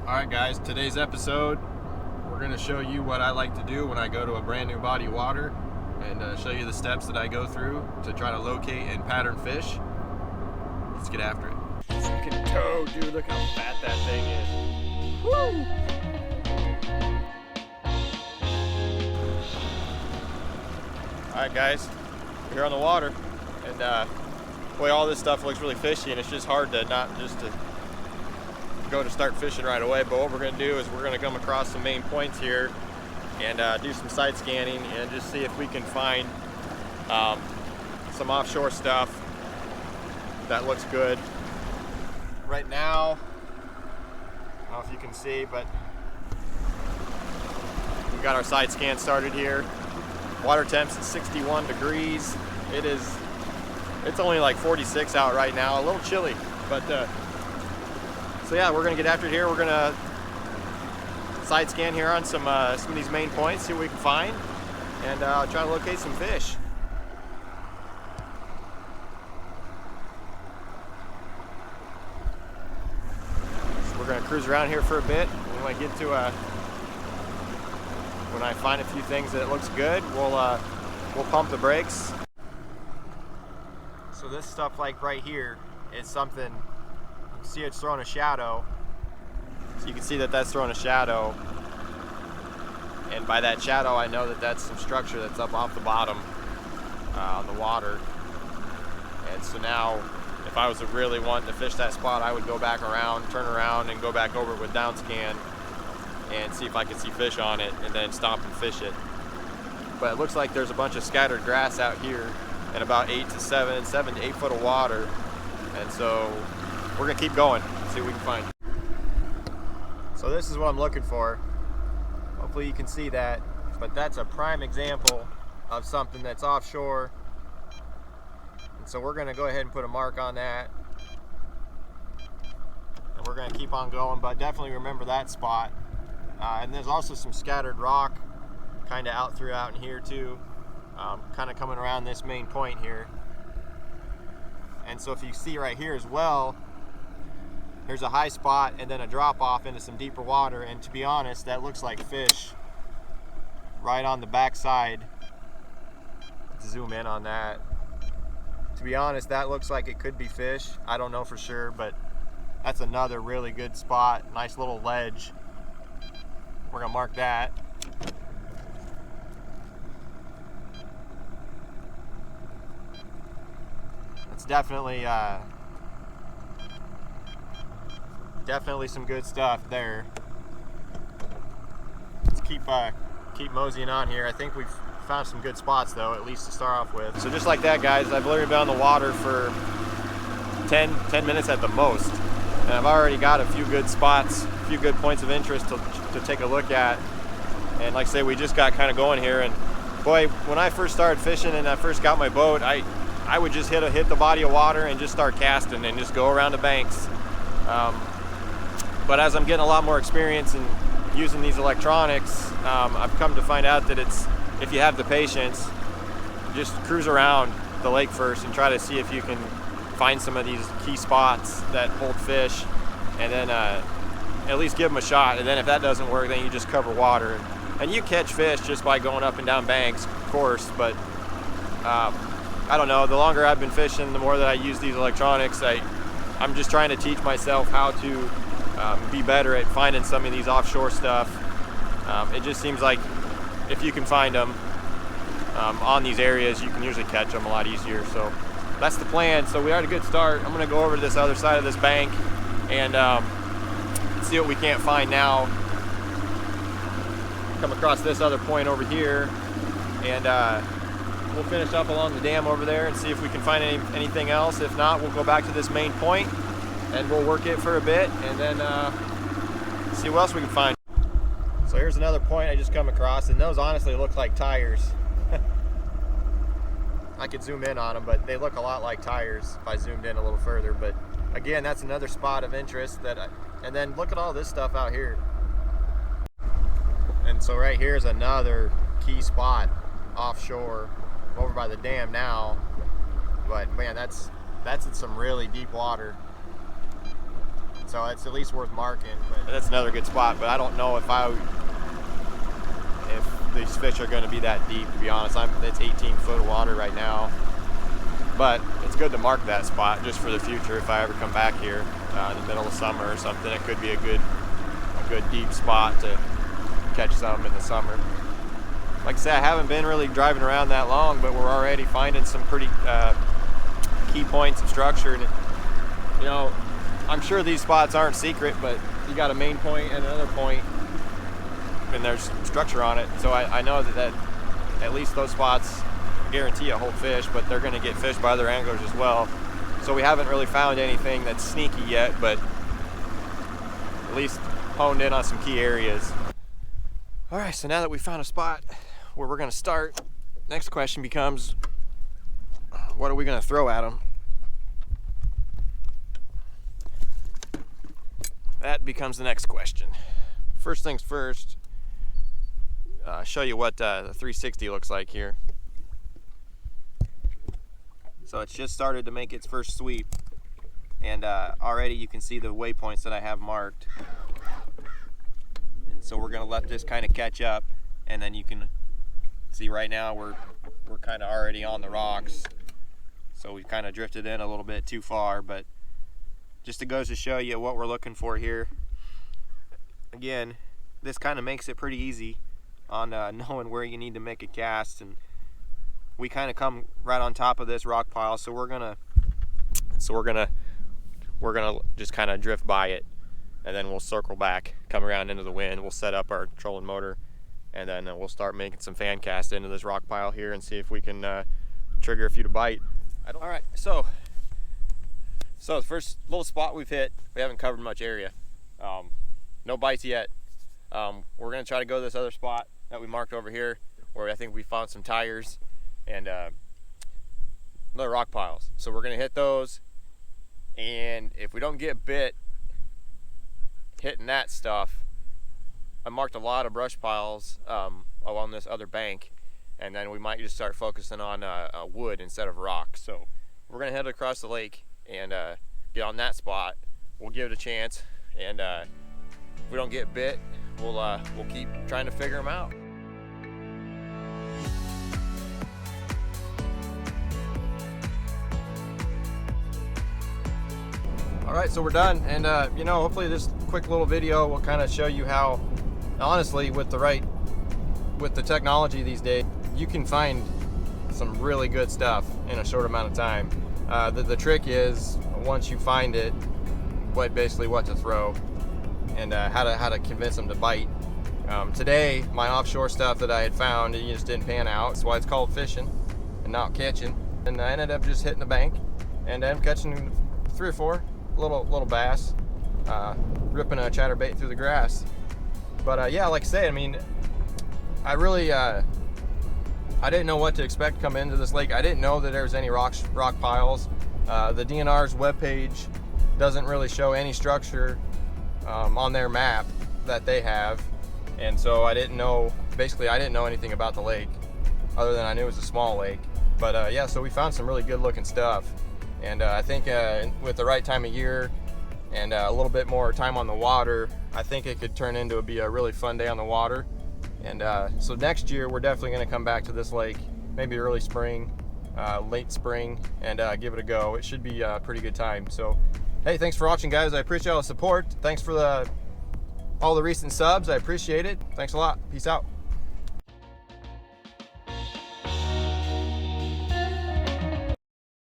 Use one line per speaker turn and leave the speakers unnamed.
Alright guys, today's episode we're going to show you what I like to do when I go to a brand new body of water and show you the steps that I go through to try to locate and pattern fish. Let's get after it.
Fucking toad, dude, look how fat that thing is. Woo! Alright guys, we're here on the water and boy, all this stuff looks really fishy and it's just hard to not just to go to start fishing right away. But what we're going to do is we're going to come across some main points here and do some side scanning and just see if we can find some offshore stuff that looks good. Right now, I don't know if you can see, but we got our side scan started here. Water temps at 61 degrees. It's only like 46 out right now, a little chilly, but so yeah, we're gonna get after it here. We're gonna side scan here on some of these main points, see what we can find, and try to locate some fish. So we're gonna cruise around here for a bit. When I get to when I find a few things that it looks good, we'll pump the brakes. So this stuff, like right here, is something. See, it's throwing a shadow, so you can see that that's throwing a shadow, and by that shadow I know that that's some structure that's up off the bottom on the water. And so now if I was really wanting to fish that spot, I would go back around, turn around, and go back over with down scan and see if I could see fish on it and then stop and fish it. But it looks like there's a bunch of scattered grass out here and about 7 to 8 foot of water, and so we're gonna keep going, see what we can find. So this is what I'm looking for. Hopefully you can see that, but that's a prime example of something that's offshore. And so we're gonna go ahead and put a mark on that. And we're gonna keep on going, but definitely remember that spot. And there's also some scattered rock kind of out throughout in here too, kind of coming around this main point here. And so if you see right here as well, there's a high spot and then a drop off into some deeper water, and to be honest, that looks like fish right on the back side. Let's zoom in on that. To be honest, that looks like it could be fish. I don't know for sure, but that's another really good spot. Nice little ledge. We're gonna mark that. It's definitely definitely some good stuff there. Let's keep moseying on here. I think we've found some good spots though, at least to start off with. So just like that, guys, I've literally been on the water for 10 minutes at the most, and I've already got a few good spots, a few good points of interest to take a look at. And like I say, we just got kind of going here, and boy, when I first started fishing and I first got my boat, I would just hit the body of water and just start casting and just go around the banks. But as I'm getting a lot more experience in using these electronics, I've come to find out that if you have the patience, just cruise around the lake first and try to see if you can find some of these key spots that hold fish, and then at least give them a shot. And then if that doesn't work, then you just cover water. And you catch fish just by going up and down banks, of course, but I don't know, the longer I've been fishing, the more that I use these electronics, I'm just trying to teach myself how to be better at finding some of these offshore stuff. It just seems like if you can find them on these areas, you can usually catch them a lot easier. So that's the plan. So we had a good start. I'm gonna go over to this other side of this bank and see what we can't find now. Come across this other point over here, and we'll finish up along the dam over there and see if we can find anything else. If not, we'll go back to this main point and we'll work it for a bit and then see what else we can find. So here's another point I just come across, and those honestly look like tires. I could zoom in on them, but they look a lot like tires if I zoomed in a little further. But again, that's another spot of interest and then look at all this stuff out here. And so right here is another key spot offshore over by the dam now, but man, that's in some really deep water. So it's at least worth marking. But that's another good spot, but I don't know if these fish are going to be that deep, to be honest. It's 18 foot of water right now, but it's good to mark that spot just for the future. If I ever come back here in the middle of summer or something, it could be a good deep spot to catch some in the summer. Like I said, I haven't been really driving around that long, but we're already finding some pretty key points of structure. And you know, I'm sure these spots aren't secret, but you got a main point and another point, and there's structure on it. So I know that at least those spots guarantee a whole fish, but they're going to get fished by other anglers as well. So we haven't really found anything that's sneaky yet, but at least honed in on some key areas. All right, so now that we found a spot where we're going to start, next question becomes, what are we going to throw at them? That becomes the next question. First things first, show you what the 360 looks like here. So it's just started to make its first sweep, and already you can see the waypoints that I have marked. And so we're going to let this kind of catch up, and then you can see right now we're kind of already on the rocks. So we've kind of drifted in a little bit too far, but just to goes to show you what we're looking for here. Again, this kind of makes it pretty easy on knowing where you need to make a cast, and we kind of come right on top of this rock pile, so we're gonna just kind of drift by it, and then we'll circle back, come around into the wind. We'll set up our trolling motor, and then we'll start making some fan casts into this rock pile here and see if we can trigger a few to bite. All right, so the first little spot we've hit, we haven't covered much area. No bites yet. We're gonna try to go to this other spot that we marked over here, where I think we found some tires and other rock piles. So we're gonna hit those, and if we don't get bit hitting that stuff, I marked a lot of brush piles along this other bank, and then we might just start focusing on wood instead of rock. So we're gonna head across the lake and get on that spot. We'll give it a chance, and if we don't get bit, we'll keep trying to figure them out. All right, so we're done, and you know, hopefully this quick little video will kind of show you how, honestly, with the technology these days, you can find some really good stuff in a short amount of time. The trick is, once you find it, basically what to throw, and how to convince them to bite. Today, my offshore stuff that I had found, it just didn't pan out. That's why it's called fishing and not catching. And I ended up just hitting the bank, and I'm catching 3 or 4 little bass, ripping a chatterbait through the grass. But yeah, like I say, I mean, I really I didn't know what to expect coming into this lake. I didn't know that there was any rock piles. The DNR's webpage doesn't really show any structure on their map that they have, and so I didn't know anything about the lake other than I knew it was a small lake. But yeah, so we found some really good looking stuff, and I think with the right time of year and a little bit more time on the water, I think it could turn into be a really fun day on the water. And so next year we're definitely going to come back to this lake, maybe early spring, late spring, and give it a go. It should be a pretty good time. So hey, thanks for watching, guys. I appreciate all the support. Thanks for all the recent subs. I appreciate it. Thanks a lot. Peace out.